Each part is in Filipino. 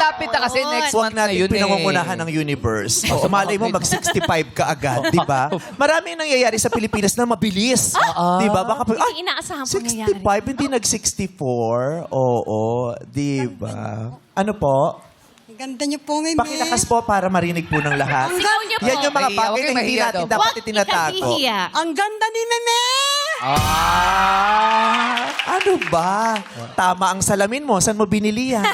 malapit na kasi next Huwag month na natin yun pinangungunahan ng universe. So, malay mo, mag-65 ka agad, di ba? Maraming nangyayari sa Pilipinas na mabilis. Di ba? Baka, Hindi inaasahan po nangyayari. 65, hindi nag-64. Oo, di ba? Ano po? Ang ganda niyo po, Meme. Pakilakas po para marinig po ng lahat. Sigaw niyo po. Yan yung mga Mahiya, bagay huwag na kayong hindi mahiya natin daw. dapat itinatago. ikahihiya. Ang ganda ni Meme! Ano ba? Tama ang salamin mo. Saan mo binili yan?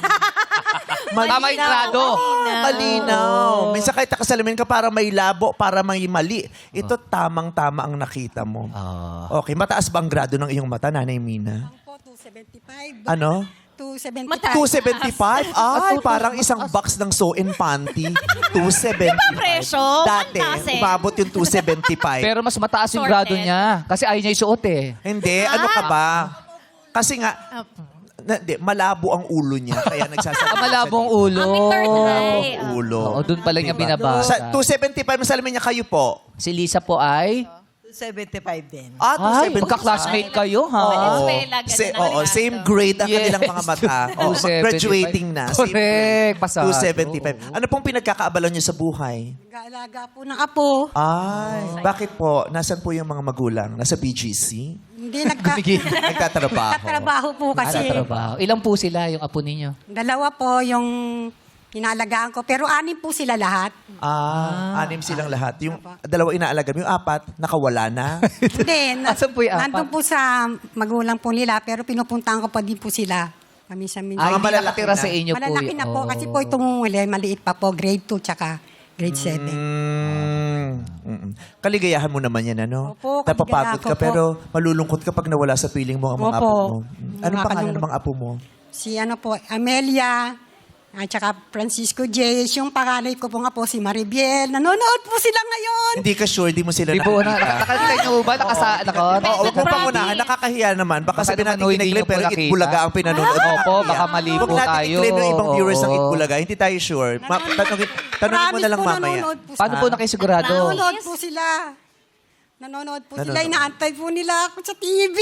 Tama yung grado. Malinaw. Minsan kahit nakasalamin ka para may labo, para may mali. Ito tamang-tama ang nakita mo. Okay, mataas ba ang grado ng iyong mata, Nanay Mina? Ang po, 275. Ano? 275. 275? Ay, parang isang box ng sew and panty. 275. presyo? Dati, Antasin. umabot yung 275. Pero mas mataas yung Sorted. grado niya. Kasi ayaw niya isuot eh. Hindi, ano ka ba? Kasi nga, malabo ang ulo niya. Kaya nagsasabi. Malabo ang ulo. Kami third eye. Ulo. Oo, doon pala niya Diba? binabasa. Sa 275 ang salamin niya, kayo po. Si Lisa po ay... 75 din. Ay, 275. magka-classmate kayo, ha? Venezuela, ganun ang Oo, grado. same grade ang Yes. kanilang mga mata. Oo, 275. graduating na. Same Correct. grade. Pasado. 275. Ano pong pinagkakaabalan niyo sa buhay? Nag-aalaga po ng apo. Ay, bakit po? Nasaan po yung mga magulang? Nasa BGC? Hindi Nagtatrabaho. nagtatrabaho po kasi. Trabaho. Ilan po sila yung apo ninyo? Dalawa po yung inaalagaan ko. Pero 6 po sila lahat. Anim silang lahat. Yung dalawa inaalaga mo, yung apat, nakawala na. Hindi. Asan po yung apat? Nandun po sa magulang po nila. Pero pinupuntahan ko pa din po sila. Kami-minsan. Ay, Mga hindi malalaki nakatira na. sa inyo po. Malalaki na po. Oo. Kasi po itong uli, maliit pa po. Grade 2 tsaka grade 7. Kaligayahan mo naman yan, ano? Opo, Napapagod kaligayahan ka, ko po. pero malulungkot kapag nawala sa piling mo ang mga Opo. apo mo. Anong Mga pangalan ng kalungkot. mga apo mo? Si ano po, Amelia, at saka Francisco J. Yung panganay ko po nga po, si Maribiel. Nanonood po sila ngayon. Hindi ka sure, di mo sila Di po, nakikita. nakakita niyo ba? Nakakot? Oo, wag mo Promise. pangunahan. Nakakahiya naman. Baka Baka sabihin natin naman, hindi kinagli, niyo pero nakita. Itbulaga ang pinanonood. Opo, baka mali po Huwag natin tayo. i-claim ng ibang viewers ng Oo. Itbulaga. Hindi tayo sure. Tanungin mo na lang mamaya. Nanonood po Paano po nakisigurado? Nanonood po sila. Nanonood po sila. Inaantay po nila ako sa TV.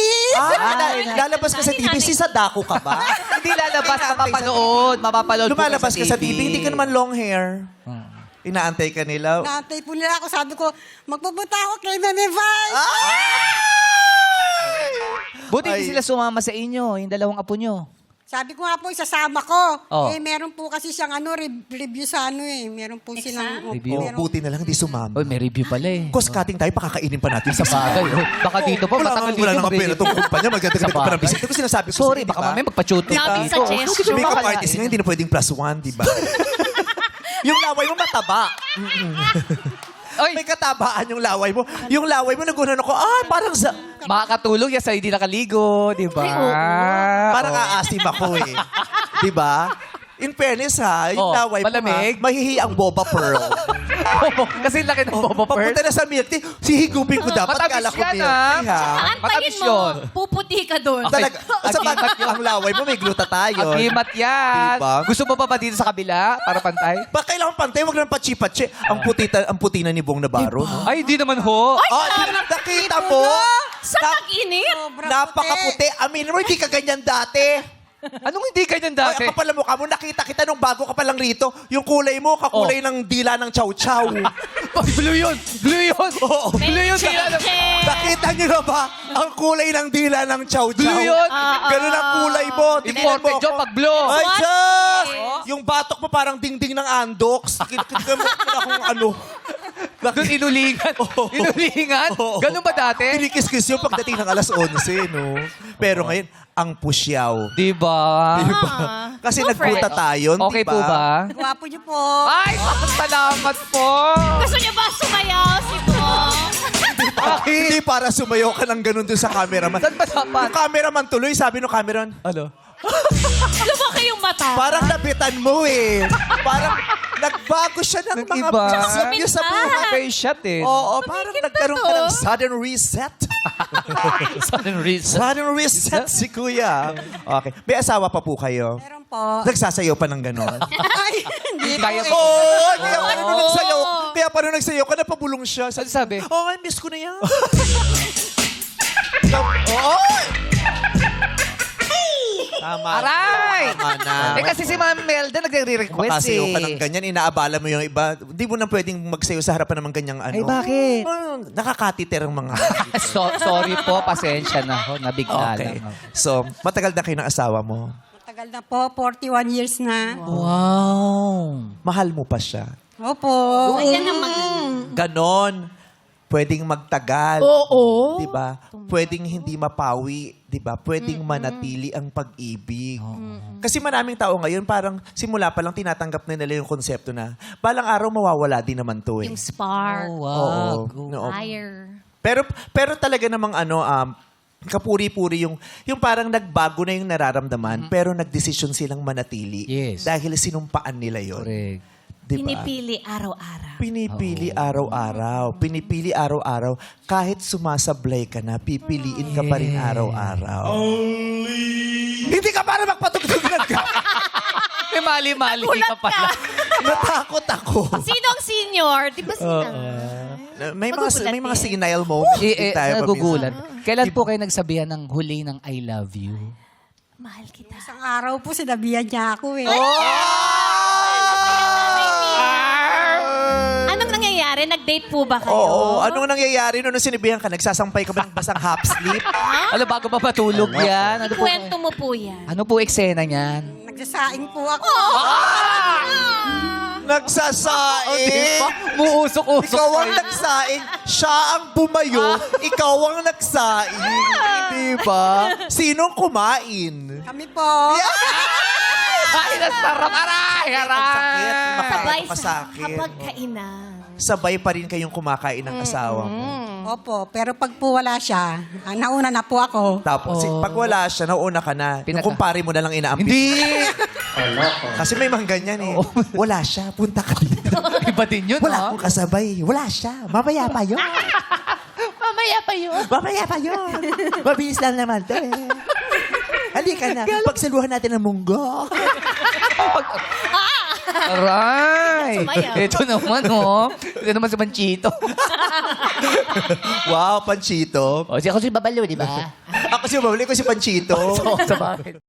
Lalabas ka sa TV, sisadako ka ba? Hindi lalabas, mapapanood. Mapapanood po Lumalabas ka sa TV. TV, hindi ka naman long hair. Inaantay ka nila. Inaantay po nila ako. Sabi ko, magpupunta ako kay Meme Vice. Buti hindi sila sumama sa inyo, yung dalawang apo nyo. Sabi ko nga po, isasama ko. Oh. Eh, meron po kasi siyang review sa Meron po silang... Review? meron- Buti na lang, hindi sumama. Uy, may review pala eh. Cost cutting tayo, pakakainin pa natin sa Bagay. bagay. Baka dito po, matagal dito. Wala nang pera mag-review. itong kumpanya. Magdadagdag pa ng bisita. Ito sinasabi ko Sorry, sa'yo, baka di ba? mamaya magpa-chuto. Love dito. suggestion. Makeup artist nga, hindi na pwedeng +1, di ba? Yung laway mo mataba. Oy, May katabaan yung laway mo. Yung laway mo, nagunan ako, parang makakatulog yan sa hindi nakaligo, di ba? parang aasim ako eh. Di ba? In fairness ha, yung Oh, laway malamig? mo ha, mahihi ang Boba Pearl. Kasi laki ng Boba Pearl. Papunta na sa milk tea, sihigupin ko dapat. Matamis Kala ko yan, milk tea, ha? Antayin Matamis mo, yun. puputi ka doon. Talaga, sa Agimat yun. ang laway mo, may glutathione. Agimat yan. Diba? Gusto mo pa ba dito sa kabila para pantay? Ba kailangan pantay, wag lang pachi-pachi. Ang puti na ni Bong Navarro, no? Ay, di naman ho. Nakita mo? Sa tag-init? Napakaputi. Aminin mo, hindi ka ganyan dati. Anong hindi ganyan Ay, dati? ang kapal ng mukha mo, nakita kita nung bago ka pa lang rito. Yung kulay mo, kakulay ng dila ng chow-chow. Blue yun. Blue yun. Oo. Blue yun. Nakita niyo na ba ang kulay ng dila ng chow-chow? Blue yun. Ganun ang kulay mo. Tingnan mo Imported ako. yun pag blue. Ay, Diyos! Yung batok mo parang dingding ng Andox. Kinikinig mo akong ano. Doon inulingan. Inulingan? Oo. Ganun ba dati? Kinikis-kis yun pagdating ng alas 11, no? Pero ngayon, ang pusyaw. Diba? Kasi Go for nagpunta it. tayo, Okay po ba? Gwapo niyo po. Ay, salamat po. Gusto niyo ba sumayaw si Bong? Hindi para sumayaw ka ng ganun dun sa cameraman. Saan ba dapat? Yung cameraman tuloy, sabi nung cameraman, Ano? Lumaki yung mata. parang nabitan mo eh. Parang nagbago siya ng mga Nag-iba. pagsasabi niya sa buhay. Face shot eh. Oo, parang nagkaroon ka ng sudden reset. Sudden reason. Sudden reset si Kuya. Okay. May asawa pa po kayo? Meron po. Nagsasayaw pa ng gano'n? Ay, hindi po. Kaya po. Oo, kaya pa rin nung nagsayaw. Kaya pa rin nagsayaw ka, napabulong siya. Ano sabi? Oh, I miss ko na yan. Oo! Tama. Aray! Tama na. Eh kasi si Ma'am Melda nagre-request Makasayaw eh. ka ng ganyan, inaabala mo yung iba. Hindi mo na pwedeng magsayaw sa harapan ng ganyang ano. Ay, bakit? Nakakatiter ang mga... Sorry po, pasensya na ho. Nabigla Okay. lang. So, matagal na kayo ng asawa mo. Matagal na po, 41 years na. Wow. Mahal mo pa siya. Opo. Ayan ang Ganon. Pwedeng magtagal. Oo. Diba? Pwedeng hindi mapawi. Diba? Pwedeng manatili ang pag-ibig. Kasi maraming tao ngayon, parang simula pa lang tinatanggap na nila yung konsepto na balang araw mawawala din naman to eh. Yung spark. Oo. Oo. Fire. Pero talaga namang kapuri-puri yung parang nagbago na yung nararamdaman pero nagdesisyon silang manatili. Yes. Dahil sinumpaan nila yon. Correct. Diba? Pinipili araw-araw. Pinipili araw-araw. Pinipili araw-araw. Kahit sumasablay ka na, pipiliin ka pa rin araw-araw. Hindi ka para magpatugtog ng ka. May mali-mali ka pala. Natakot ako. Sino ang senior? Di ba sino? May Magugulat mga eh. signal moments. din tayo Nagugulan. paminsan. Kailan po kayo nagsabihan ng huli ng I love you? Mahal kita. Isang araw po, sinabihan niya ako eh. Anong nangyayari? Nag-date po ba kayo? Oo. Anong nangyayari nung sinibihan ka? Nagsasampay ka ba ng basang half sleep? Ano, bago pa matulog yan? Ano po, Kwento mo po yan. ano po eksena niyan? Nagsasaing po ako. Nagsasaing! Muusok-usok. Ikaw ang nagsaing. Siya ang bumayo. Ikaw ang nagsaing. Di ba? Sinong kumain? Kami po. Ay, nasarap. Aray! Sakit. Sabay sa Masakit. kapag kainan. Sabay pa rin kayong kumakain ng asawa mo. Opo, pero pag po wala siya, nauna na po ako. Tapos, pag wala siya, nauna ka na. Yung kumpare mo na lang inaampi. Hindi! Kasi may mga ganyan eh. Wala siya, punta ka dito. Iba din yun, Wala ha? akong kasabay. Wala siya. Mamaya pa yun. Mamaya pa yun. Mamaya pa yun. Mabilis lang naman. Halika na. Pagsaluhan natin ang munggo. Aray! Sumayaw. Ito naman, oh. Ito naman si Manchito. Wow, Panchito. O, siya ako si Babalo, di ba? Ako si Babali ko si Panchito. Sa bakit?